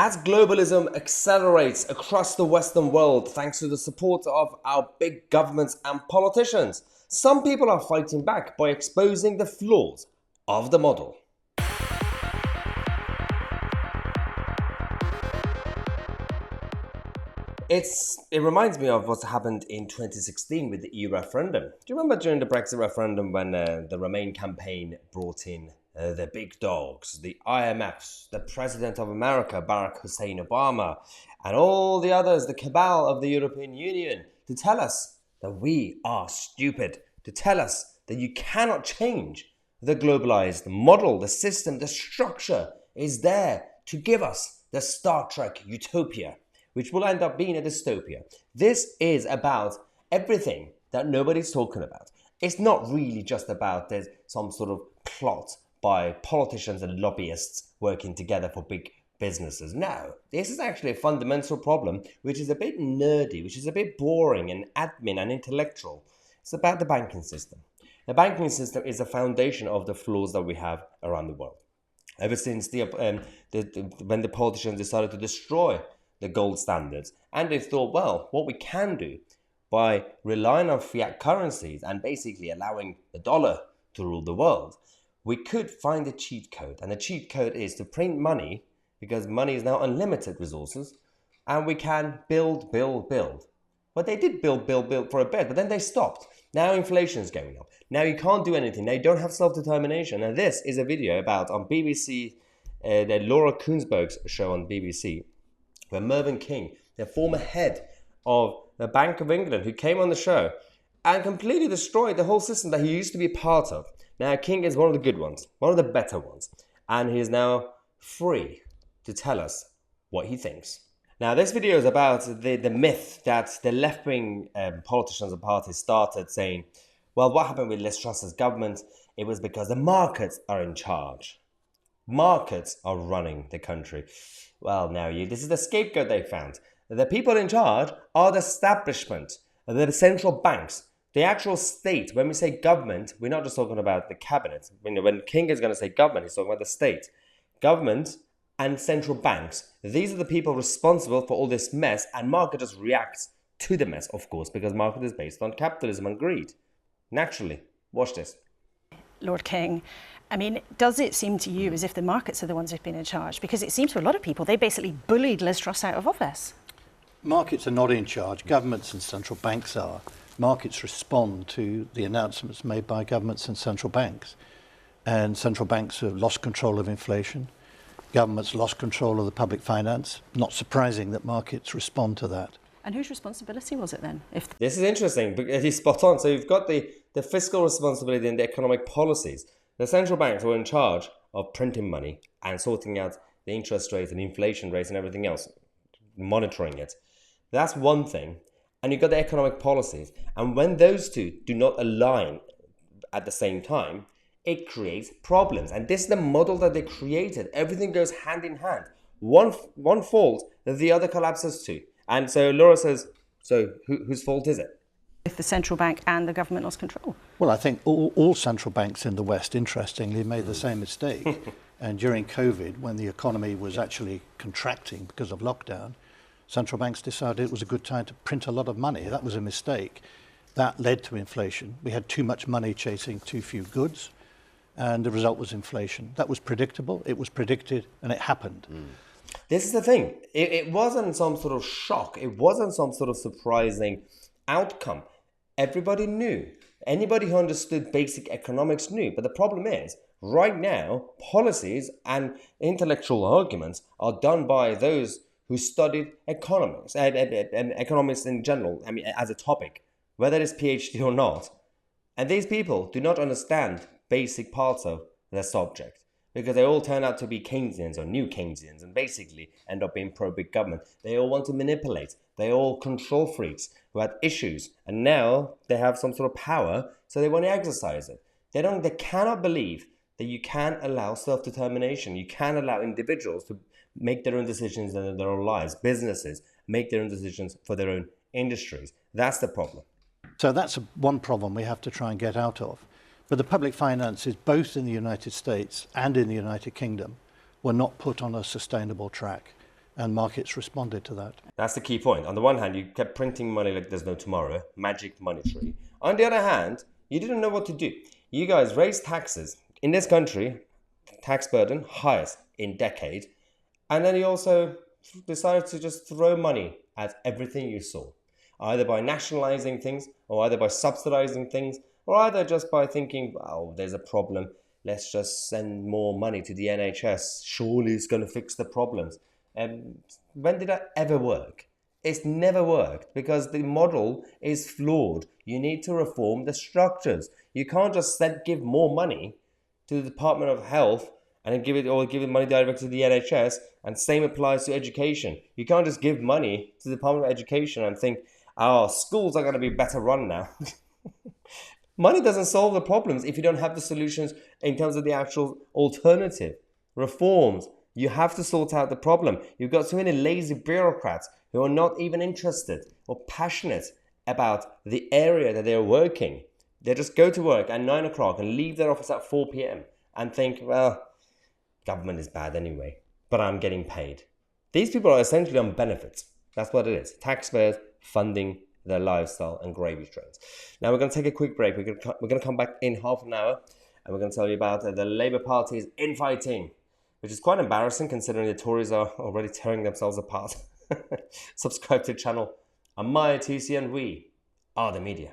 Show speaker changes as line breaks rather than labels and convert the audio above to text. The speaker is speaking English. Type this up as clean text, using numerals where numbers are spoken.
As globalism accelerates across the Western world thanks to the support of our big governments and politicians, some people are fighting back by exposing the flaws of the model. It reminds me of what happened in 2016 with the EU referendum. Do you remember during the Brexit referendum when the Remain campaign brought in the big dogs, the IMF, the President of America, Barack Hussein Obama, and all the others, the cabal of the European Union, to tell us that we are stupid, to tell us that you cannot change the globalized model, the system, the structure is there to give us the Star Trek utopia, which will end up being a dystopia. This is about everything that nobody's talking about. It's not really just about there's some sort of plot by politicians and lobbyists working together for big businesses. No, this is actually a fundamental problem which is a bit nerdy, which is a bit boring and admin and intellectual. It's about the banking system. The banking system is the foundation of the flaws that we have around the world. Ever since when the politicians decided to destroy the gold standards, and they thought, well, what we can do by relying on fiat currencies and basically allowing the dollar to rule the world, we could find a cheat code. And the cheat code is to print money, because money is now unlimited resources, and we can build. But they did build for a bit, but then they stopped. Now inflation is going up. Now you can't do anything. Now you don't have self-determination. And this is a video about on BBC, the Laura Kuenssberg's show on BBC, where Mervyn King, the former head of the Bank of England, who came on the show and completely destroyed the whole system that he used to be a part of. Now, King is one of the good ones, one of the better ones, and he is now free to tell us what he thinks. Now, this video is about the myth that the left-wing politicians and parties started saying, well, what happened with Liz Truss's government? It was because the markets are in charge. Markets are running the country. Well, now this is the scapegoat they found. The people in charge are the establishment, the central banks, the actual state. When we say government, we're not just talking about the cabinet. When King is going to say government, he's talking about the state. Government and central banks, these are the people responsible for all this mess, and market just reacts to the mess, of course, because market is based on capitalism and greed. Naturally. Watch this.
Lord King, I mean, does it seem to you as if the markets are the ones who've been in charge? Because it seems to a lot of people, they basically bullied Liz Truss out of office.
Markets are not in charge. Governments and central banks are. Markets respond to the announcements made by governments and central banks. And central banks have lost control of inflation. Governments lost control of the public finance. Not surprising that markets respond to that.
And whose responsibility was it then?
This is interesting, because he's spot on. So you've got the fiscal responsibility and the economic policies. The central banks were in charge of printing money and sorting out the interest rates and inflation rates and everything else, monitoring it. That's one thing. And you've got the economic policies. And when those two do not align at the same time, it creates problems. And this is the model that they created. Everything goes hand in hand. One fault, the other collapses too. And so Laura says, so whose fault is it?
If the central bank and the government lost control?
Well, I think all central banks in the West, interestingly, made the same mistake. And during COVID, when the economy was actually contracting because of lockdown, central banks decided it was a good time to print a lot of money. That was a mistake. That led to inflation. We had too much money chasing too few goods, and the result was inflation. That was predictable, it was predicted, and it happened.
This is the thing. It wasn't some sort of shock. It wasn't some sort of surprising outcome. Everybody knew. Anybody who understood basic economics knew. But the problem is, right now, policies and intellectual arguments are done by those who studied economics and economics in general, I mean, as a topic, whether it's PhD or not. And these people do not understand basic parts of their subject, because they all turn out to be Keynesians or new Keynesians and basically end up being pro-big government. They all want to manipulate. They all control freaks who had issues, and now they have some sort of power, so they want to exercise it. They cannot believe that you can allow self-determination. You can allow individuals to make their own decisions in their own lives. Businesses make their own decisions for their own industries. That's the problem.
So that's one problem we have to try and get out of. But the public finances, both in the United States and in the United Kingdom, were not put on a sustainable track. and markets responded to that.
That's the key point. On the one hand, you kept printing money like there's no tomorrow, magic monetary. On the other hand, you didn't know what to do. You guys raised taxes. In this country, tax burden, highest in decades. And then you also decided to just throw money at everything you saw. Either by nationalizing things, or either by subsidizing things, or either just by thinking, oh, there's a problem, let's just send more money to the NHS. Surely it's going to fix the problems. When did that ever work? It's never worked because the model is flawed. You need to reform the structures. You can't just give more money to the Department of Health and then give it money directly to the NHS, and same applies to education. You can't just give money to the Department of Education and think, oh, schools are going to be better run now. Money doesn't solve the problems if you don't have the solutions in terms of the actual alternative. Reforms. You have to sort out the problem. You've got so many lazy bureaucrats who are not even interested or passionate about the area that they're working. They just go to work at 9 o'clock and leave their office at 4 p.m. and think, well, government is bad anyway, but I'm getting paid. These people are essentially on benefits. That's what it is. Taxpayers funding their lifestyle and gravy trains. Now we're going to take a quick break. We're going to come back in half an hour and we're going to tell you about the Labour Party's infighting, which is quite embarrassing considering the Tories are already tearing themselves apart. Subscribe to the channel. I'm Tousi and we are the media.